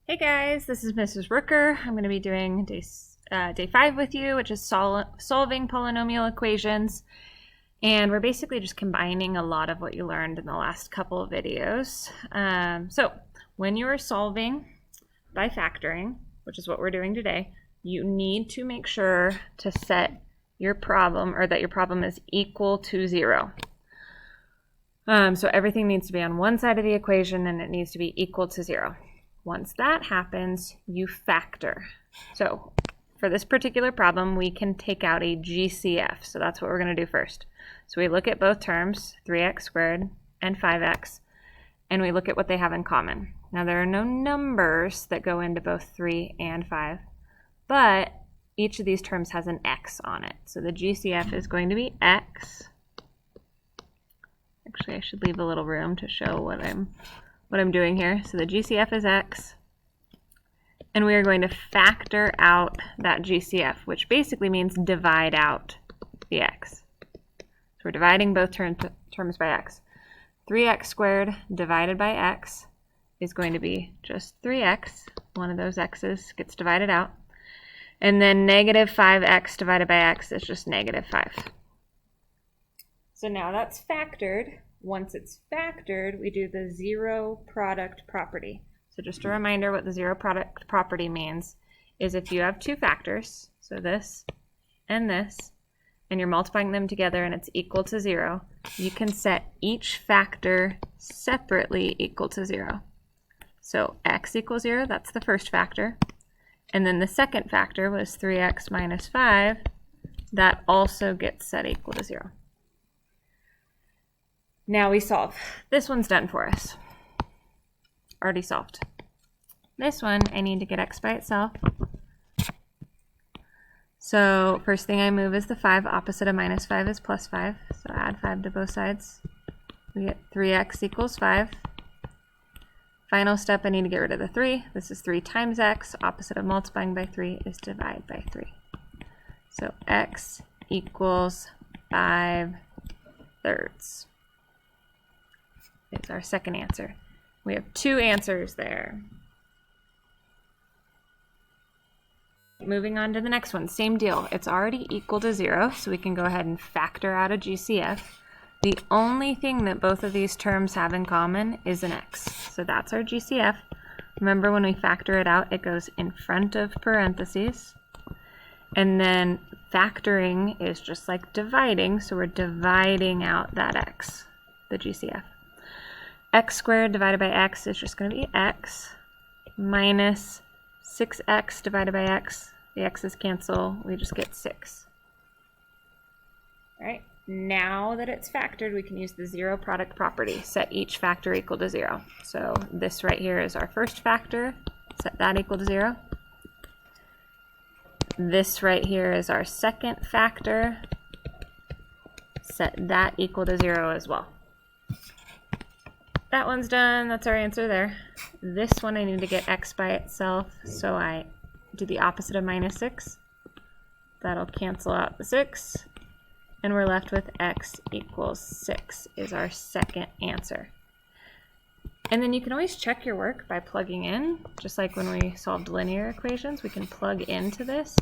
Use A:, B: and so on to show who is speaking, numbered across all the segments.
A: Hey guys, this is Mrs. Rooker. I'm going to be doing day 5 with you, which is solving polynomial equations. And we're basically just combining a lot of what you learned in the last couple of videos. So when you are solving by factoring, which is what we're doing today, you need to make sure to set your problem, or that your problem is equal to 0. So everything needs to be on one side of the equation and it needs to be equal to 0. Once that happens, you factor. So for this particular problem, we can take out a GCF. So that's what we're going to do first. So we look at both terms, 3x squared and 5x, and we look at what they have in common. Now there are no numbers that go into both 3 and 5, but each of these terms has an x on it. So the GCF is going to be x. Actually, I should leave a little room to show what I'm doing here. So the GCF is x, and we are going to factor out that GCF, which basically means divide out the x. So we're dividing both terms by x. 3x squared divided by x is going to be just 3x. One of those x's gets divided out. And then negative 5x divided by x is just negative 5. So now that's factored. Once it's factored, we do the zero product property. So just a reminder, what the zero product property means is if you have two factors, so this, and you're multiplying them together and it's equal to 0, you can set each factor separately equal to 0. So x equals 0, that's the first factor. And then the second factor was 3x minus 5. That also gets set equal to 0. Now we solve. This one's done for us. Already solved. This one, I need to get x by itself. So first thing I move is the 5. Opposite of minus 5 is plus 5. So add 5 to both sides. We get 3x equals 5. Final step, I need to get rid of the 3. This is 3 times x. Opposite of multiplying by 3 is divide by 3. So x equals 5/3. Is our second answer. We have two answers there. Moving on to the next one, same deal. It's already equal to 0, so we can go ahead and factor out a GCF. The only thing that both of these terms have in common is an x. So that's our GCF. Remember, when we factor it out, it goes in front of parentheses. And then factoring is just like dividing, so we're dividing out that x, the GCF. X squared divided by x is just going to be x minus 6x divided by x. The x's cancel. We just get 6. All right. Now that it's factored, we can use the zero product property. Set each factor equal to 0. So this right here is our first factor. Set that equal to 0. This right here is our second factor. Set that equal to 0 as well. That one's done. That's our answer there. This one I need to get x by itself, so I do the opposite of minus 6. That'll cancel out the 6, and we're left with x equals 6 is our second answer. And then you can always check your work by plugging in, just like when we solved linear equations, we can plug into this.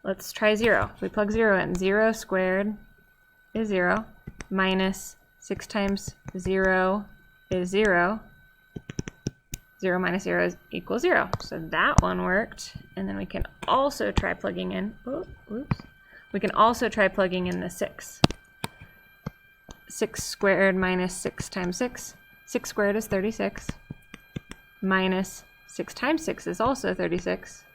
A: Let's try 0. We plug 0 in. 0 squared is 0, minus 6 times 0 is 0. 0 minus 0 equals 0. So that one worked. And then we can also try plugging in. We can also try plugging in the 6. 6 squared minus 6 times 6. 6 squared is 36. Minus 6 times 6 is also 36.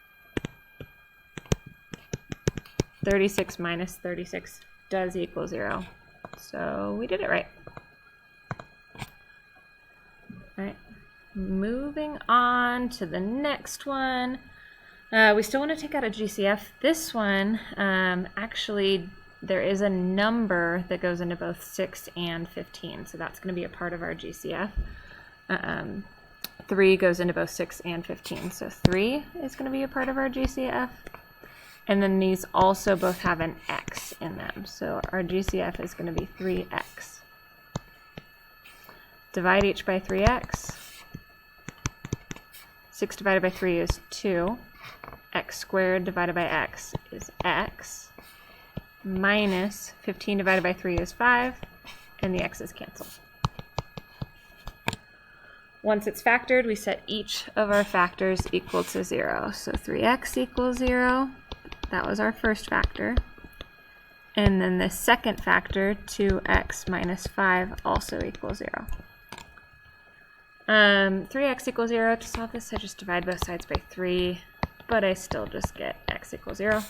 A: 36 minus 36 does equal 0. So we did it right. All right, moving on to the next one. We still want to take out a GCF. This one, actually, there is a number that goes into both 6 and 15, so that's going to be a part of our GCF. 3 goes into both 6 and 15, so 3 is going to be a part of our GCF. And then these also both have an x in them, so our GCF is going to be 3x. Divide each by 3x. 6 divided by 3 is 2. X squared divided by x is x. Minus 15 divided by 3 is 5. And the x's cancel. Once it's factored, we set each of our factors equal to 0. So 3x equals 0. That was our first factor. And then the second factor, 2x minus 5, also equals 0. 3x equals 0. To solve this, I just divide both sides by 3, but I still just get x equals 0.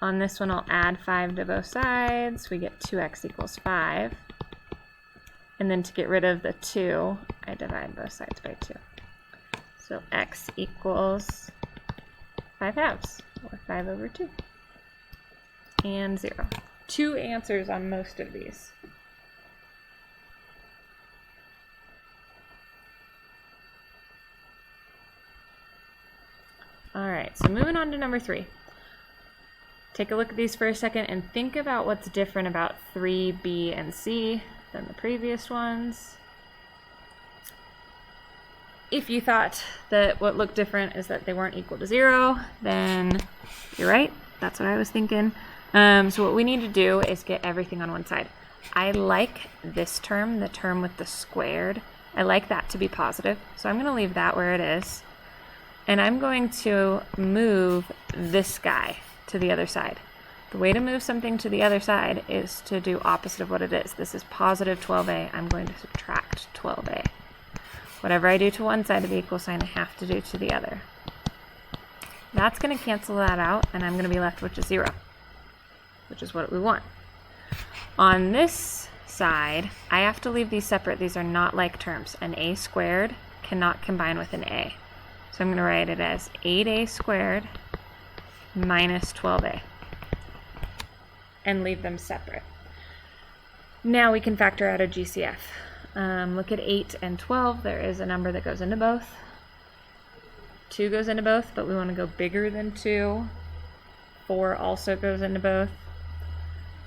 A: On this one, I'll add 5 to both sides. We get 2x equals 5. And then to get rid of the 2, I divide both sides by 2. So x equals 5 halves, or 5 over 2. And 0. 2 answers on most of these. Alright, so moving on to number 3. Take a look at these for a second and think about what's different about 3, B, and C than the previous ones. If you thought that what looked different is that they weren't equal to 0, then you're right. That's what I was thinking. So what we need to do is get everything on one side. I like this term, the term with the squared. I like that to be positive, so I'm going to leave that where it is. And I'm going to move this guy to the other side. The way to move something to the other side is to do opposite of what it is. This is positive 12a. I'm going to subtract 12a. Whatever I do to one side of the equal sign, I have to do to the other. That's going to cancel that out, and I'm going to be left with just 0, which is what we want. On this side, I have to leave these separate. These are not like terms. An a squared cannot combine with an a. So I'm going to write it as 8a squared minus 12a. And leave them separate. Now we can factor out a GCF. Look at 8 and 12. There is a number that goes into both. 2 goes into both, but we want to go bigger than 2. 4 also goes into both.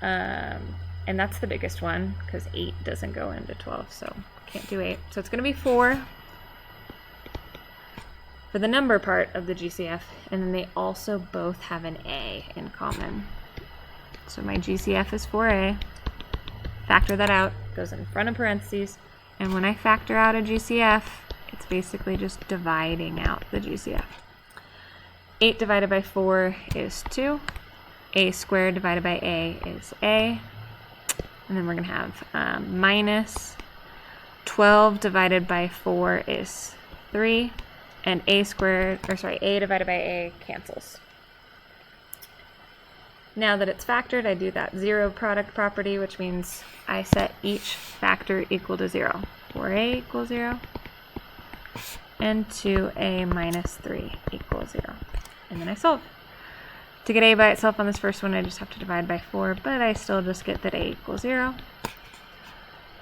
A: And that's the biggest one, because 8 doesn't go into 12, so can't do 8. So it's going to be 4 for the number part of the GCF, and then they also both have an a in common. So my GCF is 4a. Factor that out, goes in front of parentheses, and when I factor out a GCF, it's basically just dividing out the GCF. 8 divided by 4 is 2. A squared divided by a is a. And then we're going to have minus 12 divided by 4 is 3. And a divided by a cancels. Now that it's factored, I do that 0 product property, which means I set each factor equal to 0. 4a equals 0, and 2a minus 3 equals 0. And then I solve. To get a by itself on this first one, I just have to divide by 4, but I still just get that a equals 0.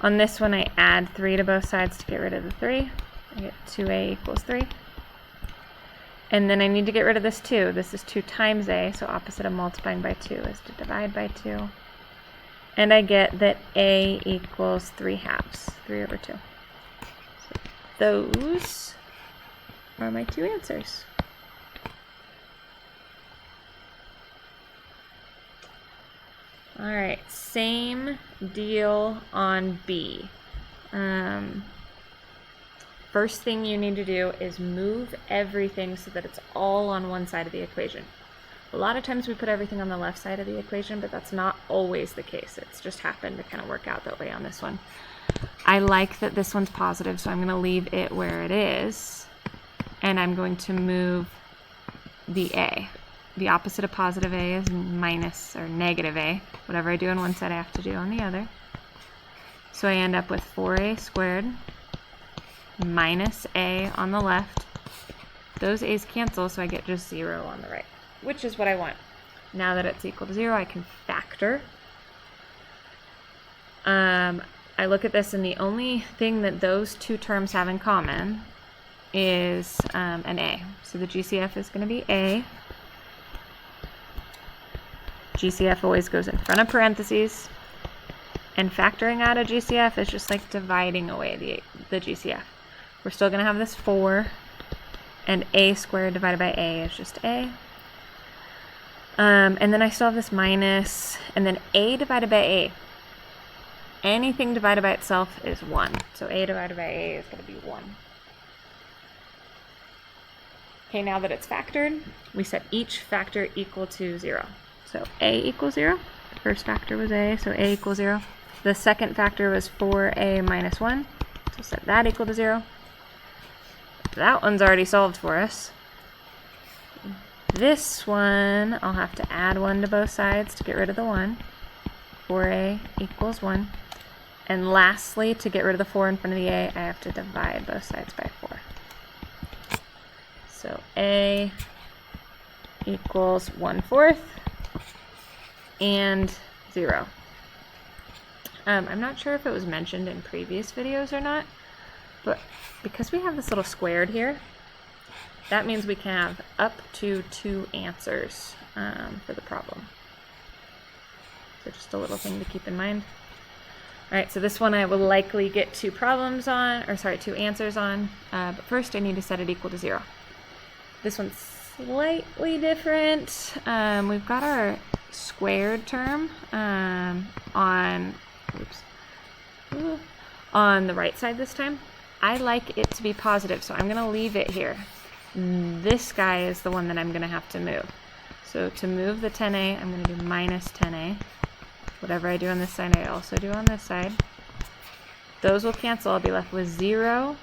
A: On this one, I add 3 to both sides to get rid of the 3. I get 2a equals 3. And then I need to get rid of this 2. This is 2 times a, so opposite of multiplying by 2 is to divide by 2. And I get that a equals 3 halves, 3 over 2. So those are my 2 answers. All right, same deal on B. First thing you need to do is move everything so that it's all on one side of the equation. A lot of times we put everything on the left side of the equation, but that's not always the case. It's just happened to kind of work out that way on this one. I like that this one's positive, so I'm going to leave it where it is, and I'm going to move the a. The opposite of positive a is minus or negative a. Whatever I do on one side, I have to do on the other. So I end up with 4a squared minus a on the left. Those a's cancel, so I get just 0 on the right, which is what I want. Now that it's equal to 0, I can factor. I look at this, and the only thing that those 2 terms have in common is an a. So the GCF is going to be a. GCF always goes in front of parentheses, and factoring out a GCF is just like dividing away the GCF. We're still going to have this 4, and a squared divided by a is just a. And then I still have this minus, and then a divided by a. Anything divided by itself is 1. So a divided by a is going to be 1. Okay, now that it's factored, we set each factor equal to 0. So a equals 0. The first factor was a, so a equals 0. The second factor was 4a minus 1. So set that equal to 0. That one's already solved for us. This one, I'll have to add 1 to both sides to get rid of the 1. 4a equals 1. And lastly, to get rid of the 4 in front of the a, I have to divide both sides by 4. So a equals 1/4 and 0. I'm not sure if it was mentioned in previous videos or not, but because we have this little squared here, that means we can have up to 2 answers for the problem. So just a little thing to keep in mind. All right, so this one I will likely get 2 answers on, but first I need to set it equal to 0. This one's slightly different. We've got our squared term on the right side this time. I like it to be positive, so I'm going to leave it here. This guy is the one that I'm going to have to move. So to move the 10a, I'm going to do minus 10a. Whatever I do on this side, I also do on this side. Those will cancel. I'll be left with 0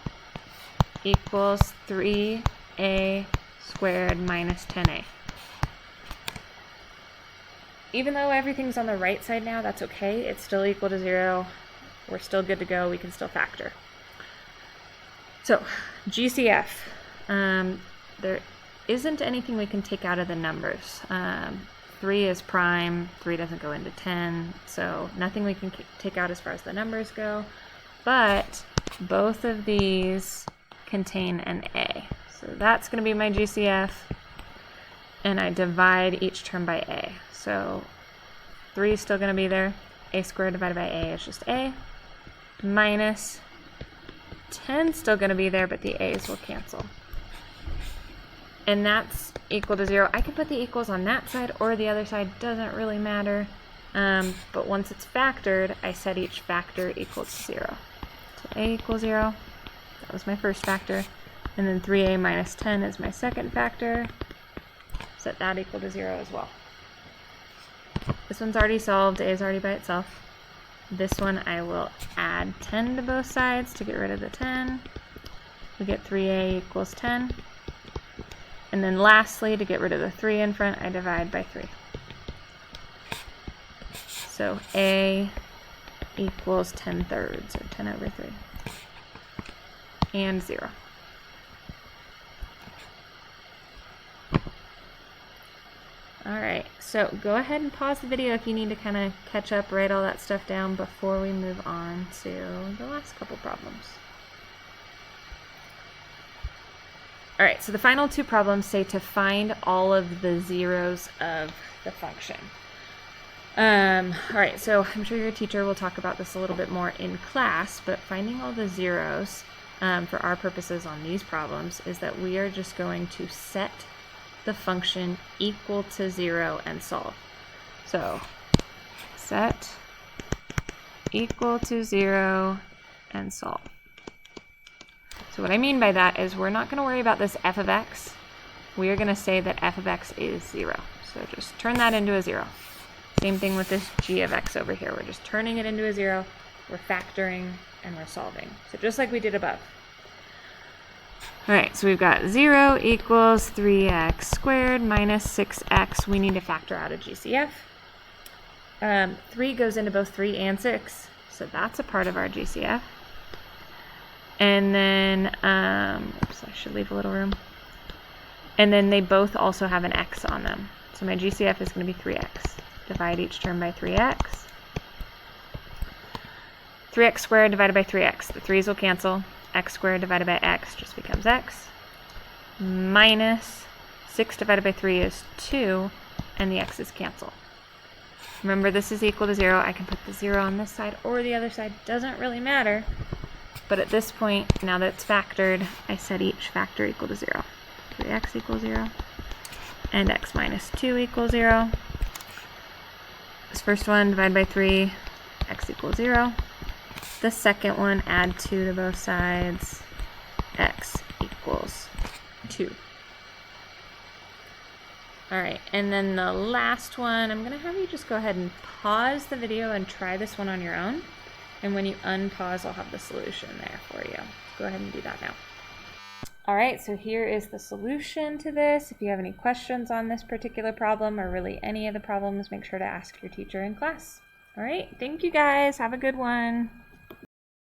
A: equals 3a squared minus 10a. Even though everything's on the right side now, that's okay. It's still equal to 0. We're still good to go. We can still factor. So, GCF. There isn't anything we can take out of the numbers. 3 is prime, 3 doesn't go into 10, so nothing we can take out as far as the numbers go, but both of these contain an a. So that's going to be my GCF, and I divide each term by a. So 3 is still going to be there, a squared divided by a is just a, minus 10 is still going to be there, but the a's will cancel. And that's equal to 0. I can put the equals on that side or the other side, doesn't really matter. But once it's factored, I set each factor equal to 0. So a equals 0, that was my first factor. And then 3a minus 10 is my second factor. Set that equal to 0 as well. This one's already solved, a is already by itself. This one I will add 10 to both sides to get rid of the 10. We get 3a equals 10. And then lastly, to get rid of the 3 in front, I divide by 3. So a equals 10/3, or 10 over 3. And 0. Alright, so go ahead and pause the video if you need to kind of catch up, write all that stuff down before we move on to the last couple problems. Alright, so the final 2 problems say to find all of the zeros of the function. Alright, so I'm sure your teacher will talk about this a little bit more in class, but finding all the zeros for our purposes on these problems is that we are just going to set the function equal to 0 and solve. So, set equal to 0 and solve. So what I mean by that is we're not going to worry about this f of x. We are going to say that f of x is 0. So just turn that into a 0. Same thing with this g of x over here. We're just turning it into a 0. We're factoring and we're solving. So just like we did above. Alright, so we've got 0 equals 3x squared minus 6x. We need to factor out a GCF. 3 goes into both 3 and 6. So that's a part of our GCF. And then, oops, I should leave a little room. And then they both also have an x on them. So my GCF is going to be 3x. Divide each term by 3x. 3x squared divided by 3x. The 3's will cancel. X squared divided by x just becomes x. Minus 6 divided by 3 is 2, and the x's cancel. Remember, this is equal to 0. I can put the 0 on this side or the other side. Doesn't really matter. But at this point, now that it's factored, I set each factor equal to 0. 3x equals 0. And x minus 2 equals 0. This first one, divide by 3, x equals 0. The second one, add 2 to both sides, x equals 2. Alright, and then the last one, I'm going to have you just go ahead and pause the video and try this one on your own. And when you unpause, I'll have the solution there for you. Go ahead and do that now. Alright, so here is the solution to this. If you have any questions on this particular problem or really any of the problems, make sure to ask your teacher in class. Alright, thank you guys. Have a good one.